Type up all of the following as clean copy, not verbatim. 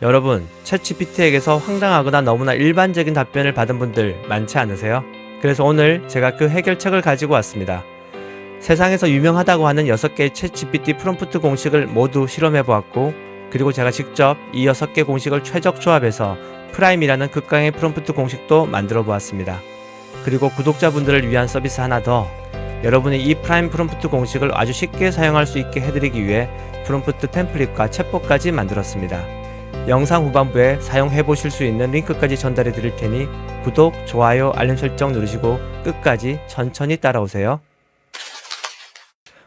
여러분, 챗GPT에게서 황당하거나 너무나 일반적인 답변을 받은 분들 많지 않으세요? 그래서 오늘 제가 그 해결책을 가지고 왔습니다. 세상에서 유명하다고 하는 6개의 챗GPT 프롬프트 공식을 모두 실험해 보았고, 그리고 제가 직접 이 6개 공식을 최적 조합해서 프라임이라는 극강의 프롬프트 공식도 만들어 보았습니다. 그리고 구독자분들을 위한 서비스 하나 더, 여러분이 이 프라임 프롬프트 공식을 아주 쉽게 사용할 수 있게 해드리기 위해 프롬프트 템플릿과 챗봇까지 만들었습니다. 영상 후반부에 사용해 보실 수 있는 링크까지 전달해 드릴 테니 구독, 좋아요, 알림 설정 누르시고 끝까지 천천히 따라오세요.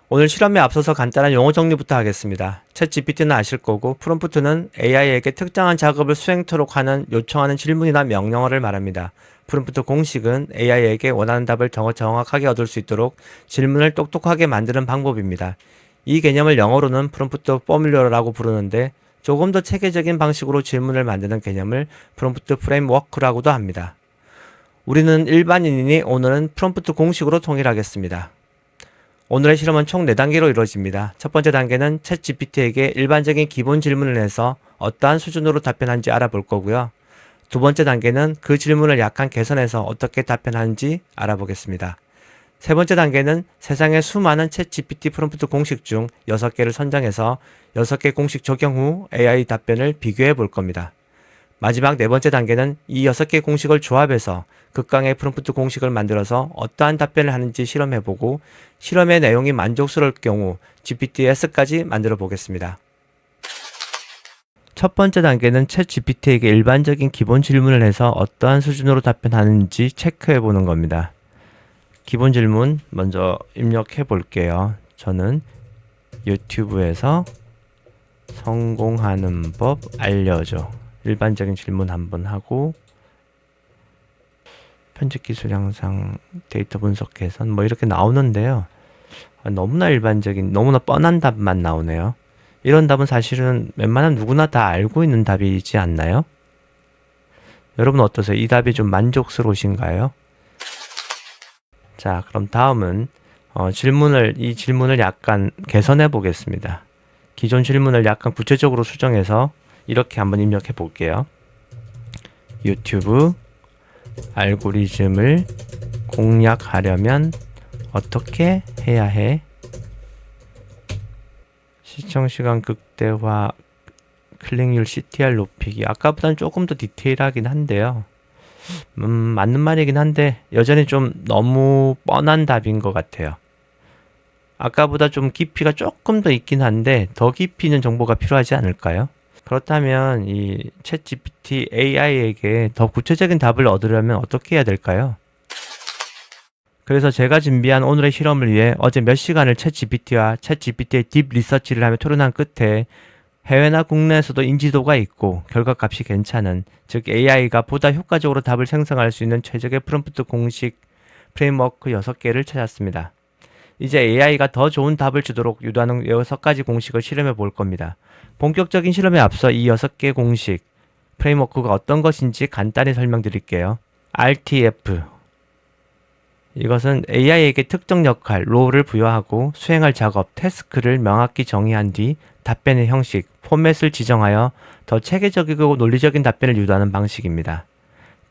오늘 실험에 앞서서 간단한 용어 정리부터 하겠습니다. 챗GPT는 아실 거고, 프롬프트는 AI에게 특정한 작업을 수행토록 하는 요청하는 질문이나 명령어를 말합니다. 프롬프트 공식은 AI에게 원하는 답을 정확하게 얻을 수 있도록 질문을 똑똑하게 만드는 방법입니다. 이 개념을 영어로는 프롬프트 포뮬러라고 부르는데, 조금 더 체계적인 방식으로 질문을 만드는 개념을 프롬프트 프레임워크라고도 합니다. 우리는 일반인이니 오늘은 프롬프트 공식으로 통일하겠습니다. 오늘의 실험은 총 4단계로 이루어집니다. 첫 번째 단계는 챗GPT에게 일반적인 기본 질문을 내서 어떠한 수준으로 답변하는지 알아볼 거고요. 두 번째 단계는 그 질문을 약간 개선해서 어떻게 답변하는지 알아보겠습니다. 세 번째 단계는 세상의 수많은 챗GPT 프롬프트 공식 중 6개를 선정해서 6개 공식 적용 후 AI 답변을 비교해 볼 겁니다. 마지막 네 번째 단계는 이 6개 공식을 조합해서 극강의 프롬프트 공식을 만들어서 어떠한 답변을 하는지 실험해 보고, 실험의 내용이 만족스러울 경우 GPT-S까지 만들어 보겠습니다. 첫 번째 단계는 챗GPT에게 일반적인 기본 질문을 해서 어떠한 수준으로 답변하는지 체크해 보는 겁니다. 기본 질문 먼저 입력해 볼게요. 저는 유튜브에서 성공하는 법 알려줘. 일반적인 질문 한번 하고, 편집 기술 향상, 데이터 분석 개선 뭐 이렇게 나오는데요. 너무나 일반적인, 너무나 뻔한 답만 나오네요. 이런 답은 사실은 웬만하면 누구나 다 알고 있는 답이지 않나요? 여러분 어떠세요? 이 답이 좀 만족스러우신가요? 자, 그럼 다음은 이 질문을 약간 개선해 보겠습니다. 기존 질문을 약간 구체적으로 수정해서 이렇게 한번 입력해 볼게요. 유튜브 알고리즘을 공략하려면 어떻게 해야 해? 시청시간 극대화, 클릭률 CTR 높이기. 아까보다는 조금 더 디테일하긴 한데요. 맞는 말이긴 한데 여전히 좀 너무 뻔한 답인 것 같아요. 아까보다 좀 깊이가 조금 더 있긴 한데 더 깊이 있는 정보가 필요하지 않을까요? 그렇다면 이 챗GPT AI에게 더 구체적인 답을 얻으려면 어떻게 해야 될까요? 그래서 제가 준비한 오늘의 실험을 위해 어제 몇 시간을 챗GPT와 챗GPT의 딥 리서치를 하며 토론한 끝에 해외나 국내에서도 인지도가 있고 결과값이 괜찮은, 즉 AI가 보다 효과적으로 답을 생성할 수 있는 최적의 프롬프트 공식 프레임워크 6개를 찾았습니다. 이제 AI가 더 좋은 답을 주도록 유도하는 6가지 공식을 실험해 볼 겁니다. 본격적인 실험에 앞서 이 6개 공식 프레임워크가 어떤 것인지 간단히 설명드릴게요. RTF, 이것은 AI에게 특정 역할, 롤을 부여하고 수행할 작업, 태스크를 명확히 정의한 뒤 답변의 형식, 포맷을 지정하여 더 체계적이고 논리적인 답변을 유도하는 방식입니다.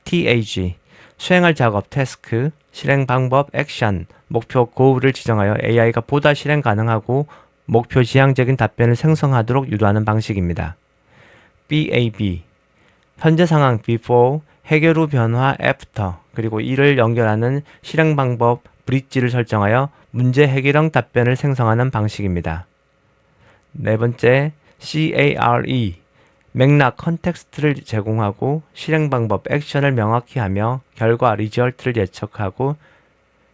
TAG, 수행할 작업, 태스크, 실행 방법, 액션, 목표, 고울을 지정하여 AI가 보다 실행 가능하고 목표 지향적인 답변을 생성하도록 유도하는 방식입니다. BAB, 현재 상황 before, 해결 후 변화 after, 그리고 이를 연결하는 실행 방법 브릿지를 설정하여 문제 해결형 답변을 생성하는 방식입니다. 네 번째, CARE, 맥락 컨텍스트를 제공하고 실행 방법 액션을 명확히 하며 결과 리절트를 예측하고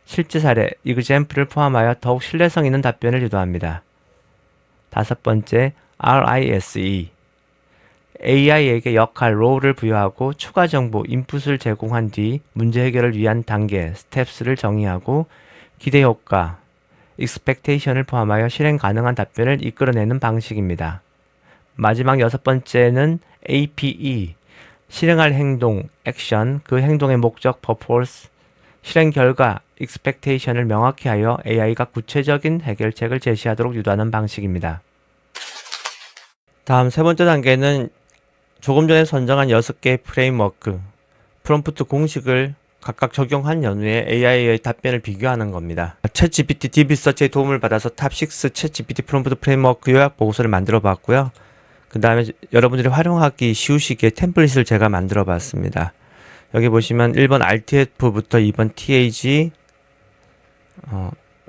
실제 사례 example을 포함하여 더욱 신뢰성 있는 답변을 유도합니다. 다섯 번째, RISE, AI에게 역할, 롤을 부여하고 추가 정보, 인풋을 제공한 뒤 문제 해결을 위한 단계, 스텝스를 정의하고 기대 효과, expectation을 포함하여 실행 가능한 답변을 이끌어내는 방식입니다. 마지막 6번째는 APE, 실행할 행동, 액션, 그 행동의 목적, purpose, 실행 결과, expectation을 명확히 하여 AI가 구체적인 해결책을 제시하도록 유도하는 방식입니다. 다음 세 번째 단계는 조금 전에 선정한 6개의 프레임워크, 프롬프트 공식을 각각 적용한 연후에 AI의 답변을 비교하는 겁니다. 챗GPT DeepSearch의 도움을 받아서 탑6 챗GPT 프롬프트 프레임워크 요약 보고서를 만들어 봤고요. 그 다음에 여러분들이 활용하기 쉬우시게 템플릿을 제가 만들어 봤습니다. 여기 보시면 1번 RTF부터 2번 TAG,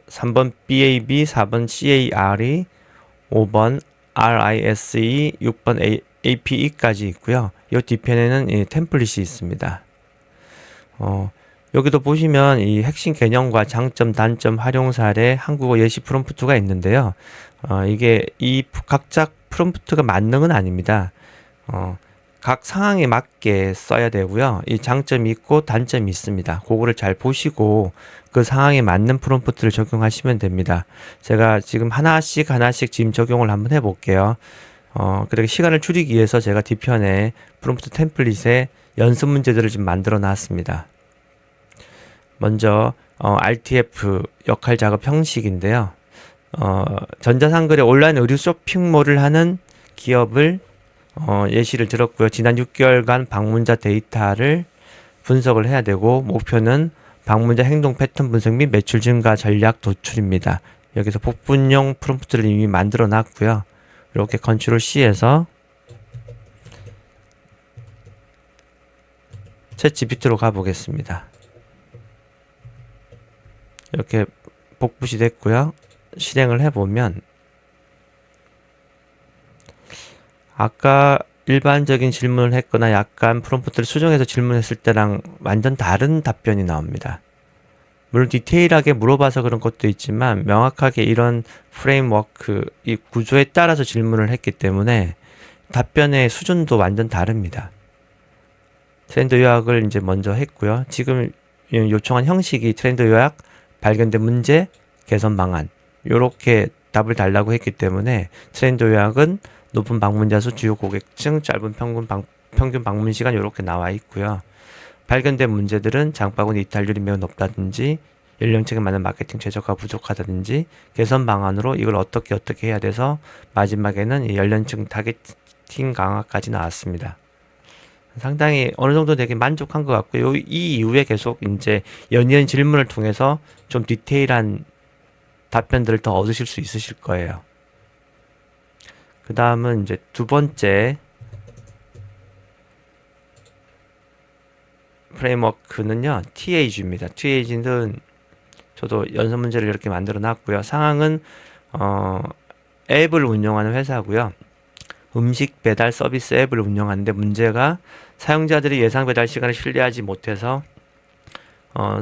3번 BAB, 4번 CARE, 5번 RISE, 6번 APE까지 있고요. 이 뒤편에는 이 템플릿이 있습니다. 여기도 보시면 이 핵심 개념과 장점, 단점, 활용 사례, 한국어 예시 프롬프트가 있는데요. 이게 이 각자 프롬프트가 만능은 아닙니다. 각 상황에 맞게 써야 되고요. 이 장점이 있고 단점이 있습니다. 그거를 잘 보시고 그 상황에 맞는 프롬프트를 적용하시면 됩니다. 제가 지금 하나씩 지금 적용을 한번 해볼게요. 그리고 시간을 줄이기 위해서 제가 뒤편에 프롬프트 템플릿에 연습 문제들을 좀 만들어 놨습니다. 먼저 RTF 역할 작업 형식인데요. 전자상거래 온라인 의류 쇼핑몰을 하는 기업을 예시를 들었고요. 지난 6개월간 방문자 데이터를 분석을 해야 되고 목표는 방문자 행동 패턴 분석 및 매출 증가 전략 도출입니다. 여기서 복분용 프롬프트를 이미 만들어 놨고요. 이렇게 컨트롤 C에서 챗GPT로 가보겠습니다. 이렇게 복붙이 됐고요. 실행을 해보면 아까 일반적인 질문을 했거나 약간 프롬프트를 수정해서 질문했을 때랑 완전 다른 답변이 나옵니다. 물론 디테일하게 물어봐서 그런 것도 있지만 명확하게 이런 프레임워크, 이 구조에 따라서 질문을 했기 때문에 답변의 수준도 완전 다릅니다. 트렌드 요약을 이제 먼저 했고요. 지금 요청한 형식이 트렌드 요약, 발견된 문제, 개선 방안 요렇게 답을 달라고 했기 때문에 트렌드 요약은 높은 방문자 수, 주요 고객층, 짧은 평균 방문 시간 이렇게 나와 있고요. 발견된 문제들은 장바구니 이탈률이 매우 높다든지 연령층에 맞는 마케팅 최적화가 부족하다든지 개선 방안으로 이걸 어떻게 해야 돼서 마지막에는 이 연령층 타겟팅 강화까지 나왔습니다. 상당히 어느 정도 되게 만족한 것 같고요. 이 이후에 계속 이제 연이은 질문을 통해서 좀 디테일한 답변들을 더 얻으실 수 있으실 거예요. 그 다음은 이제 두 번째 프레임워크는요, TAG입니다. TAG는 저도 연습 문제를 이렇게 만들어 놨고요. 상황은 앱을 운영하는 회사고요. 음식 배달 서비스 앱을 운영하는데 문제가 사용자들이 예상 배달 시간을 신뢰하지 못해서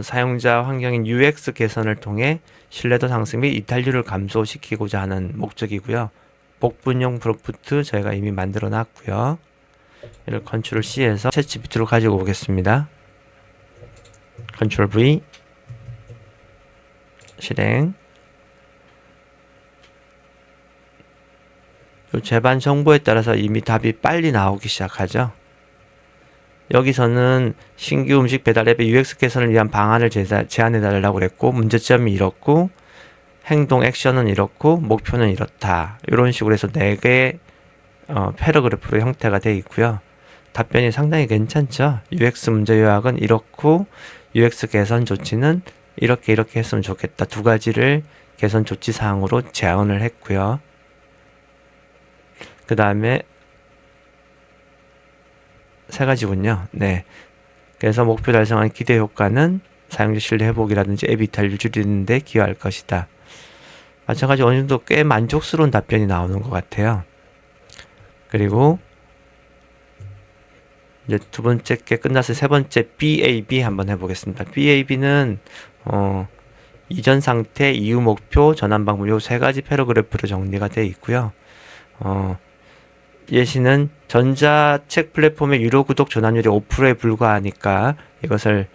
사용자 환경인 UX 개선을 통해 신뢰도 상승 및 이탈률을 감소시키고자 하는 목적이고요. 복분용 프롬프트 저희가 이미 만들어 놨고요. 이를 컨트롤 C에서 챗GPT로 가지고 오겠습니다. 컨트롤 V 실행. 요 제반 정보에 따라서 이미 답이 빨리 나오기 시작하죠. 여기서는 신규 음식 배달 앱의 UX 개선을 위한 방안을 제안해 달라고 그랬고 문제점이 이렇고 행동 액션은 이렇고 목표는 이렇다. 이런 식으로 해서 4개의 패러그래프로 형태가 되어 있고요. 답변이 상당히 괜찮죠. UX 문제 요약은 이렇고 UX 개선 조치는 이렇게 했으면 좋겠다. 2가지를 개선 조치 사항으로 제안을 했고요. 그 다음에 3가지군요. 네. 그래서 목표 달성한 기대 효과는 사용자 신뢰 회복이라든지 앱 이탈률 줄이는 데 기여할 것이다. 마찬가지로 어느 정도 꽤 만족스러운 답변이 나오는 것 같아요. 그리고 이제 두 번째 게 끝나서 세 번째 BAB 한번 해보겠습니다. BAB는 이전 상태, 이후 목표, 전환 방법 요 3가지 패러그래프로 정리가 되어 있고요. 예시는 전자책 플랫폼의 유료 구독 전환율이 5%에 불과하니까 이것을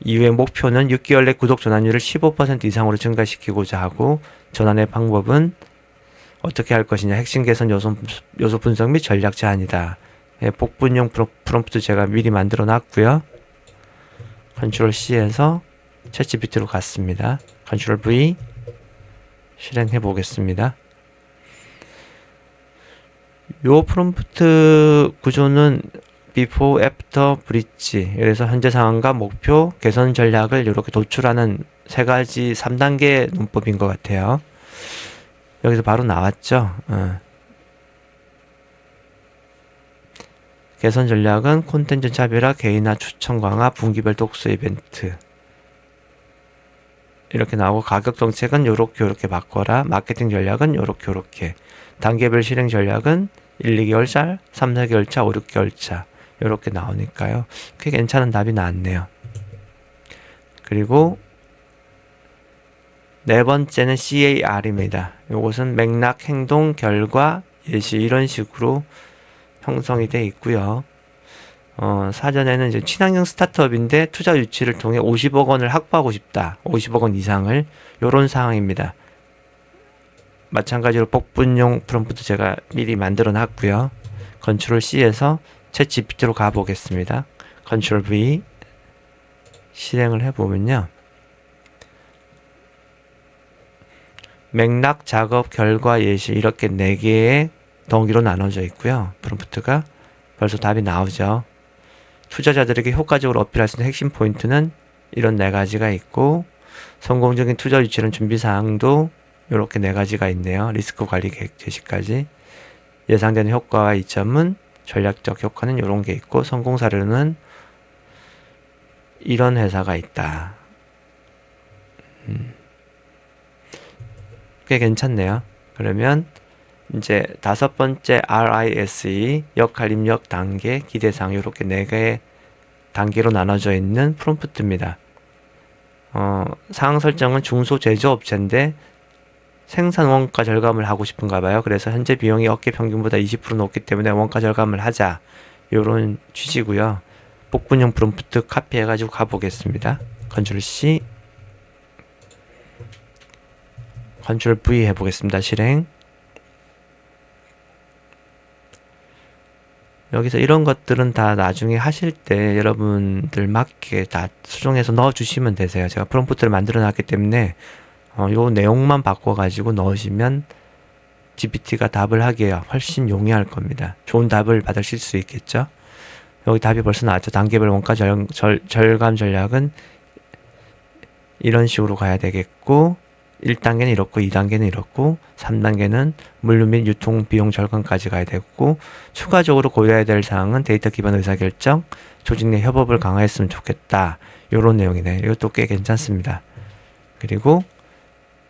이후의 목표는 6개월 내 구독 전환율을 15% 이상으로 증가시키고자 하고 전환의 방법은 어떻게 할 것이냐 핵심 개선 요소 분석 및 전략 제안이다. 예, 복분용 프롬프트 제가 미리 만들어 놨고요. 컨트롤 C에서 챗GPT로 갔습니다. 컨트롤 V 실행해 보겠습니다. 요 프롬프트 구조는 before, after, bridge. 그래서 현재 상황과 목표, 개선 전략을 이렇게 도출하는 세 가지 3단계 문법인 것 같아요. 여기서 바로 나왔죠. 개선 전략은 콘텐츠 차별화, 개인화, 추천 강화, 분기별 독서 이벤트. 이렇게 나오고, 가격 정책은 요렇게 바꿔라. 마케팅 전략은 요렇게. 단계별 실행 전략은 1, 2개월 차, 3, 4개월 차, 5, 6개월 차. 요렇게 나오니까요. 꽤 괜찮은 답이 나왔네요. 그리고 네 번째는 CAR입니다. 요것은 맥락, 행동, 결과, 예시 이런 식으로 형성이 되어 있고요. 사전에는 이제 친환경 스타트업인데 투자 유치를 통해 50억 원을 확보하고 싶다. 50억 원 이상을. 요런 상황입니다. 마찬가지로 복분용 프롬프트 제가 미리 만들어 놨고요. 컨트롤 C에서 챗 GPT로 가보겠습니다. 컨트롤 V 실행을 해보면요. 맥락, 작업, 결과, 예시 이렇게 4개의 덩기로 나눠져 있고요. 프롬프트가 벌써 답이 나오죠. 투자자들에게 효과적으로 어필할 수 있는 핵심 포인트는 이런 4가지가 있고, 성공적인 투자 유치는 준비사항도 이렇게 4가지가 있네요. 리스크 관리 계획 제시까지. 예상되는 효과와 이점은, 전략적 효과는 이런 게 있고, 성공 사례는 이런 회사가 있다. 꽤 괜찮네요. 그러면 이제 5번째 RISE, 역할, 입력, 단계, 기대사항 이렇게 4개의 단계로 나눠져 있는 프롬프트입니다. 상황 설정은 중소제조업체인데 생산 원가 절감을 하고 싶은가 봐요. 그래서 현재 비용이 업계 평균보다 20% 높기 때문에 원가 절감을 하자. 요런 취지고요. 복분형 프롬프트 카피해가지고 가보겠습니다. 컨트롤 C, 컨트롤 V 해보겠습니다. 실행. 여기서 이런 것들은 다 나중에 하실 때 여러분들 맞게 다 수정해서 넣어주시면 되세요. 제가 프롬프트를 만들어 놨기 때문에 요 내용만 바꿔가지고 넣으시면 GPT가 답을 하기에 훨씬 용이할 겁니다. 좋은 답을 받으실 수 있겠죠. 여기 답이 벌써 나왔죠. 단계별 원가 절감 전략은 이런 식으로 가야 되겠고, 1단계는 이렇고 2단계는 이렇고 3단계는 물류 및 유통 비용 절감까지 가야 되고, 추가적으로 고려해야 될 사항은 데이터 기반 의사결정, 조직 내 협업을 강화했으면 좋겠다. 요런 내용이네. 이것도 꽤 괜찮습니다. 그리고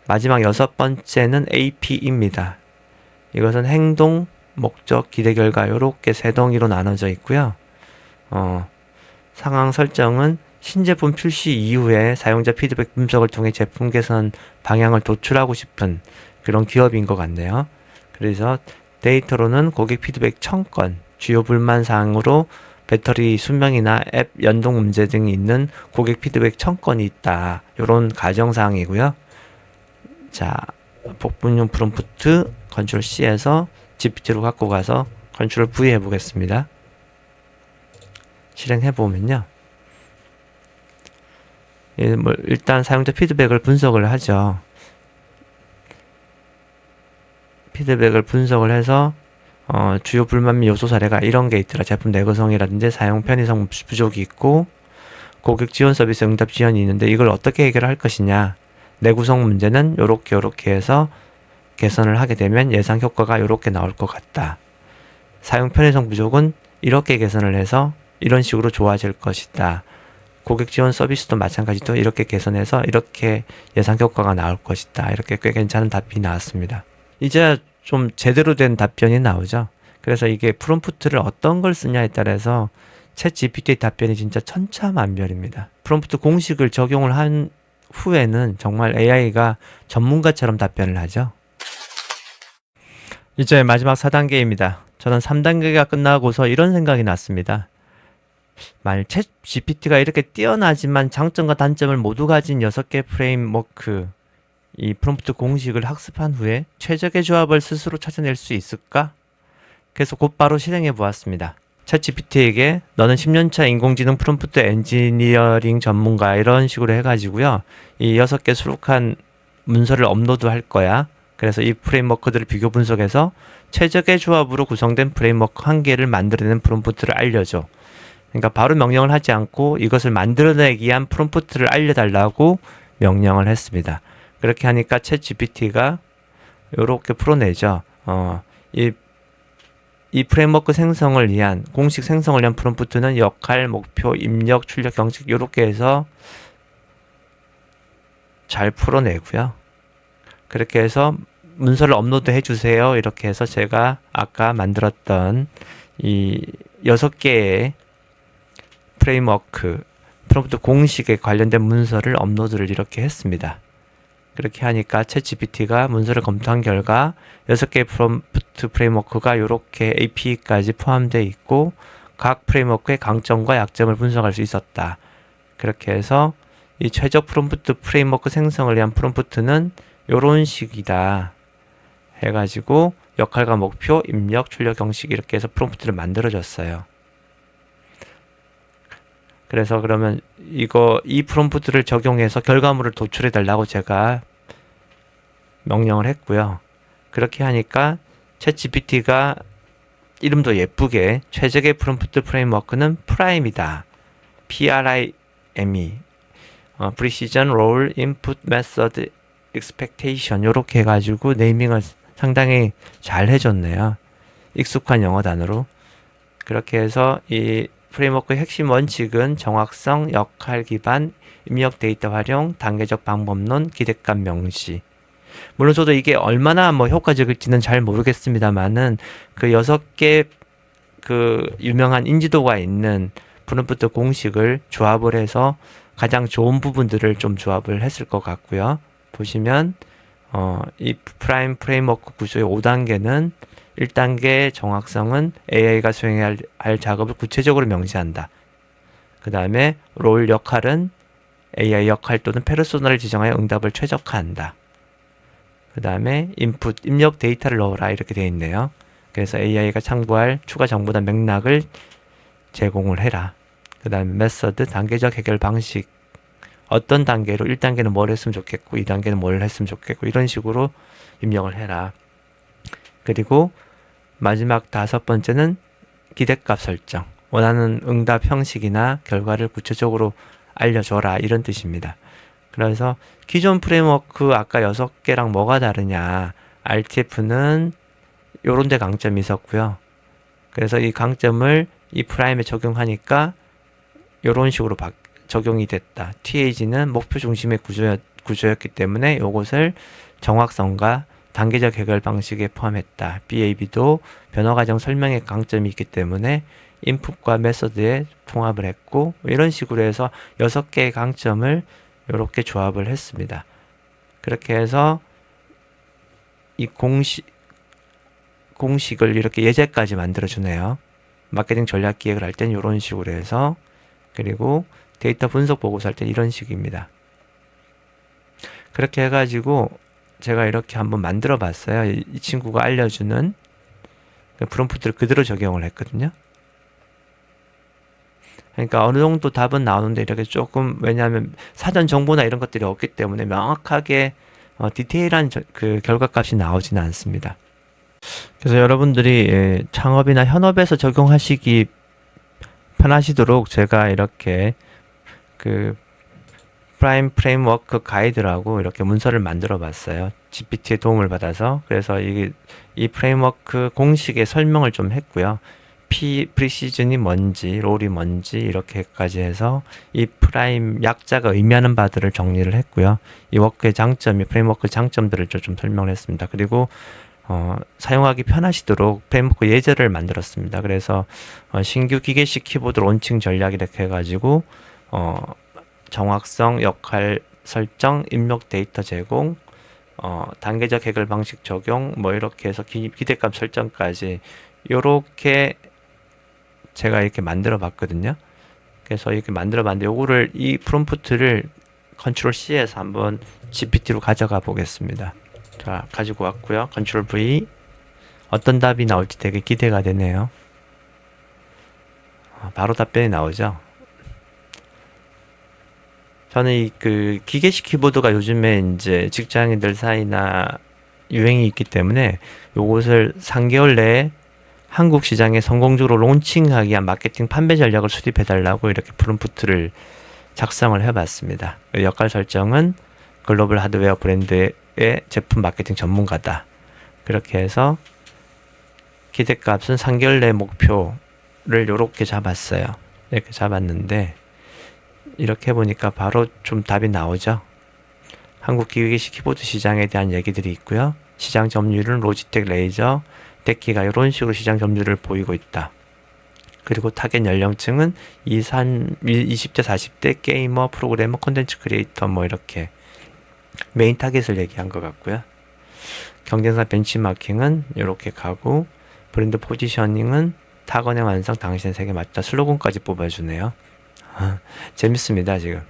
마지막 6번째는 AP입니다. 이것은 행동, 목적, 기대 결과 요렇게 3덩이로 나눠져 있고요. 상황 설정은 신제품 출시 이후에 사용자 피드백 분석을 통해 제품 개선 방향을 도출하고 싶은 그런 기업인 것 같네요. 그래서 데이터로는 고객 피드백 1000건, 주요 불만 사항으로 배터리 수명이나 앱 연동 문제 등이 있는 고객 피드백 1000건이 있다. 이런 가정사항이고요. 자, 복분용 프롬프트 컨트롤 C에서 GPT로 갖고 가서 컨트롤 V 해보겠습니다. 실행해보면요. 일단 사용자 피드백을 분석을 하죠. 피드백을 분석을 해서 주요 불만 및 요소 사례가 이런 게 있더라. 제품 내구성이라든지 사용 편의성 부족이 있고, 고객 지원 서비스 응답 지연이 있는데 이걸 어떻게 해결할 것이냐. 내구성 문제는 요렇게 해서 개선을 하게 되면 예상 효과가 요렇게 나올 것 같다. 사용 편의성 부족은 이렇게 개선을 해서 이런 식으로 좋아질 것이다. 고객 지원 서비스도 마찬가지로 이렇게 개선해서 이렇게 예상 효과가 나올 것이다. 이렇게 꽤 괜찮은 답이 나왔습니다. 이제 좀 제대로 된 답변이 나오죠. 그래서 이게 프롬프트를 어떤 걸 쓰냐에 따라서 챗 GPT의 답변이 진짜 천차만별입니다. 프롬프트 공식을 적용을 한 후에는 정말 AI가 전문가처럼 답변을 하죠. 이제 마지막 4단계입니다. 저는 3단계가 끝나고서 이런 생각이 났습니다. 만일 챗 GPT가 이렇게 뛰어나지만 장점과 단점을 모두 가진 6개 프레임워크, 이 프롬프트 공식을 학습한 후에 최적의 조합을 스스로 찾아낼 수 있을까? 그래서 곧바로 실행해 보았습니다. 챗 GPT에게 너는 10년차 인공지능 프롬프트 엔지니어링 전문가 이런 식으로 해가지고요. 이 6개 수록한 문서를 업로드 할 거야. 그래서 이 프레임워크들을 비교 분석해서 최적의 조합으로 구성된 프레임워크 한 개를 만들어내는 프롬프트를 알려줘. 그러니까 바로 명령을 하지 않고 이것을 만들어내기 위한 프롬프트를 알려달라고 명령을 했습니다. 그렇게 하니까 챗 GPT가 이렇게 풀어내죠. 이 프레임워크 생성을 위한 공식 생성을 위한 프롬프트는 역할, 목표, 입력, 출력, 경식 이렇게 해서 잘 풀어내고요. 그렇게 해서 문서를 업로드 해주세요. 이렇게 해서 제가 아까 만들었던 이 6개의 프레임워크 프롬프트 공식에 관련된 문서를 업로드를 이렇게 했습니다. 그렇게 하니까 챗 GPT가 문서를 검토한 결과 6개의 프롬프트 프레임워크가 이렇게 API까지 포함되어 있고 각 프레임워크의 강점과 약점을 분석할 수 있었다. 그렇게 해서 이 최적 프롬프트 프레임워크 생성을 위한 프롬프트는 이런 식이다 해가지고 역할과 목표, 입력, 출력, 경식 이렇게 해서 프롬프트를 만들어줬어요. 그래서 그러면 이 프롬프트를 적용해서 결과물을 도출해 달라고 제가 명령을 했고요. 그렇게 하니까 챗GPT가 이름도 예쁘게 최적의 프롬프트 프레임워크는 프라임이다. PRIME Precision Role Input Method Expectation 이렇게 해가지고 네이밍을 상당히 잘 해줬네요. 익숙한 영어 단어로. 그렇게 해서 이 프레임워크의 핵심 원칙은 정확성, 역할 기반, 입력 데이터 활용, 단계적 방법론, 기대감 명시. 물론 저도 이게 얼마나 효과적일지는 잘 모르겠습니다만은 그 6개 그 유명한 인지도가 있는 프롬프트 공식을 조합을 해서 가장 좋은 부분들을 좀 조합을 했을 것 같고요. 보시면 이 프라임 프레임워크 구조의 5단계는 1단계 정확성은 AI가 수행해야 할 작업을 구체적으로 명시한다. 그 다음에 롤 역할은 AI 역할 또는 페르소나를 지정하여 응답을 최적화한다. 그 다음에 인풋, 입력 데이터를 넣어라 이렇게 되어 있네요. 그래서 AI가 참고할 추가 정보나 맥락을 제공을 해라. 그 다음에 메서드, 단계적 해결 방식 어떤 단계로 1단계는 뭘 했으면 좋겠고 2단계는 뭘 했으면 좋겠고 이런 식으로 입력을 해라. 그리고 마지막 5번째는 기대값 설정. 원하는 응답 형식이나 결과를 구체적으로 알려줘라 이런 뜻입니다. 그래서 기존 프레임워크 아까 6개랑 뭐가 다르냐. RTF는 요런 데 강점이 있었고요. 그래서 이 강점을 이 프라임에 적용하니까 요런 식으로 적용이 됐다. TAG는 목표 중심의 구조였기 때문에 요것을 정확성과 단계적 해결 방식에 포함했다. BAB도 변화 과정 설명의 강점이 있기 때문에 인풋과 메서드에 통합을 했고 이런 식으로 해서 6개의 강점을 이렇게 조합을 했습니다. 그렇게 해서 이 공식을 이렇게 예제까지 만들어주네요. 마케팅 전략 기획을 할 땐 이런 식으로 해서 그리고 데이터 분석 보고서 할 땐 이런 식입니다. 그렇게 해가지고 제가 이렇게 한번 만들어 봤어요. 이 친구가 알려주는 프롬프트를 그대로 적용을 했거든요. 그러니까 어느 정도 답은 나오는데 이렇게 조금 왜냐하면 사전 정보나 이런 것들이 없기 때문에 명확하게 디테일한 그 결과값이 나오지는 않습니다. 그래서 여러분들이 창업이나 현업에서 적용하시기 편하시도록 제가 이렇게 그 프라임 프레임워크 가이드라고 이렇게 문서를 만들어 봤어요. GPT의 도움을 받아서. 그래서 이 프레임워크 공식의 설명을 좀 했고요. 프리시즌이 뭔지, 롤이 뭔지 이렇게까지 해서 이 프라임 약자가 의미하는 바들을 정리를 했고요. 이 워크의 장점이 프레임워크 장점들을 좀 설명을 했습니다. 그리고 사용하기 편하시도록 프레임워크 예제를 만들었습니다. 그래서 신규 기계식 키보드 론칭 전략 이렇게 해가지고 정확성, 역할 설정, 입력 데이터 제공, 단계적 해결 방식 적용, 이렇게 해서 기대감 설정까지 요렇게 제가 이렇게 만들어 봤거든요. 그래서 이렇게 만들어 봤는데 요거를 이 프롬프트를 컨트롤 C에서 한번 GPT로 가져가 보겠습니다. 자, 가지고 왔고요. 컨트롤 V. 어떤 답이 나올지 되게 기대가 되네요. 바로 답변이 나오죠. 저는 그 기계식 키보드가 요즘에 이제 직장인들 사이나 유행이 있기 때문에 요것을 3개월 내에 한국 시장에 성공적으로 론칭하기 위한 마케팅 판매 전략을 수립해달라고 이렇게 프롬프트를 작성을 해봤습니다. 역할 설정은 글로벌 하드웨어 브랜드의 제품 마케팅 전문가다. 그렇게 해서 기대값은 3개월 내 목표를 이렇게 잡았어요. 이렇게 잡았는데 이렇게 보니까 바로 좀 답이 나오죠. 한국 기계식 키보드 시장에 대한 얘기들이 있고요. 시장 점유율은 로지텍, 레이저, 데키가 이런 식으로 시장 점유율을 보이고 있다. 그리고 타겟 연령층은 20대, 40대 게이머, 프로그래머, 콘텐츠 크리에이터 뭐 이렇게 메인 타겟을 얘기한 것 같고요. 경쟁사 벤치마킹은 이렇게 가고 브랜드 포지셔닝은 타건의 완성, 당신의 세계 맞다. 슬로건까지 뽑아주네요. 재밌습니다. 지금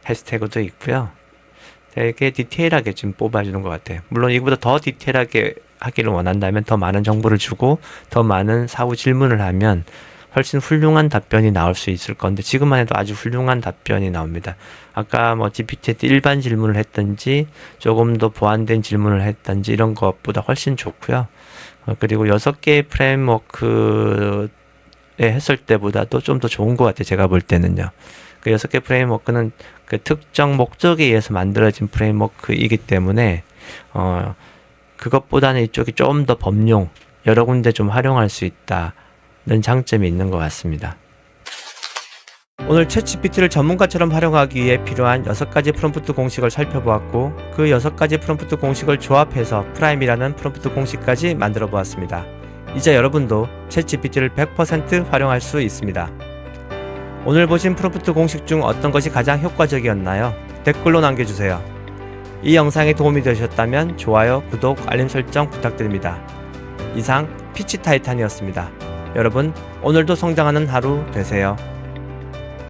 해시태그도 있고요. 되게 디테일하게 지금 뽑아주는 것 같아요. 물론 이거보다 더 디테일하게 하기를 원한다면 더 많은 정보를 주고 더 많은 사후 질문을 하면 훨씬 훌륭한 답변이 나올 수 있을 건데 지금만 해도 아주 훌륭한 답변이 나옵니다. 아까 뭐 GPT한테 일반 질문을 했든지 조금 더 보완된 질문을 했든지 이런 것보다 훨씬 좋고요. 그리고 6개의 프레임워크에 했을 때보다도 좀 더 좋은 것 같아요. 제가 볼 때는요. 그 6개 프레임워크는 그 특정 목적에 의해서 만들어진 프레임워크이기 때문에 그것보다는 이쪽이 좀 더 범용 여러 군데 좀 활용할 수 있다는 장점이 있는 것 같습니다. 오늘 챗GPT를 전문가처럼 활용하기 위해 필요한 6가지 프롬프트 공식을 살펴보았고 그 6가지 프롬프트 공식을 조합해서 프라임이라는 프롬프트 공식까지 만들어 보았습니다. 이제 여러분도 챗GPT를 100% 활용할 수 있습니다. 오늘 보신 프롬프트 공식 중 어떤 것이 가장 효과적이었나요? 댓글로 남겨주세요. 이 영상이 도움이 되셨다면 좋아요, 구독, 알림 설정 부탁드립니다. 이상 피치타이탄이었습니다. 여러분 오늘도 성장하는 하루 되세요.